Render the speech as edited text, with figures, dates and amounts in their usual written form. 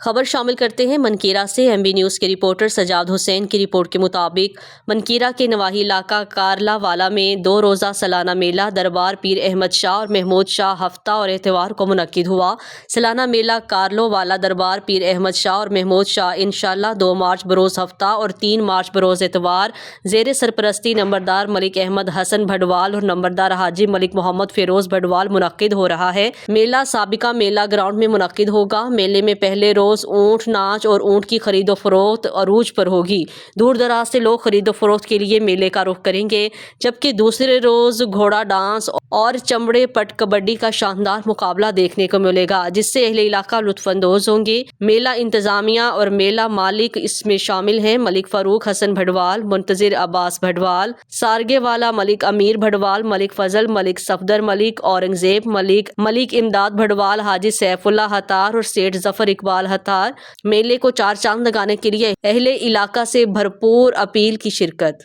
خبر شامل کرتے ہیں منکیرا سے۔ ایم بی نیوز کے رپورٹر سجاد حسین کی رپورٹ کے مطابق منکیرا کے نواحی علاقہ کارلا والا میں 2 روزہ سالانہ میلہ دربار پیر احمد شاہ اور محمود شاہ ہفتہ اور اتوار کو منعقد ہوا۔ سالانہ میلہ کارلو والا دربار پیر احمد شاہ اور محمود شاہ انشاءاللہ 2 مارچ بروز ہفتہ اور 3 مارچ بروز اتوار زیر سرپرستی نمبردار ملک احمد حسن بھٹوال اور نمبردار حاجی ملک محمد فیروز بھٹوال منعقد ہو رہا ہے۔ میلہ سابقہ میلہ گراؤنڈ میں منعقد ہوگا۔ میلے میں پہلے روز اونٹ ناچ اور اونٹ کی خرید و فروخت عروج پر ہوگی۔ دور دراز سے لوگ خرید و فروخت کے لیے میلے کا رخ کریں گے، جبکہ دوسرے روز گھوڑا ڈانس اور چمڑے پٹ کبڈی کا شاندار مقابلہ دیکھنے کو ملے گا، جس سے اہل علاقہ لطف اندوز ہوں گے۔ میلہ انتظامیہ اور میلہ مالک اس میں شامل ہیں ملک فاروق حسن بھٹوال، منتظر عباس بھٹوال، سارگے والا ملک امیر بھٹوال، ملک فضل، ملک صفدر ملک اورنگزیب ملک، ملک امداد بھٹوال، حاجی سیف اللہ ہتار اور سیٹھ ظفر اقبال ہتار۔ میلے کو 4 چاند لگانے کے لیے اہل علاقہ سے بھرپور اپیل کی شرکت۔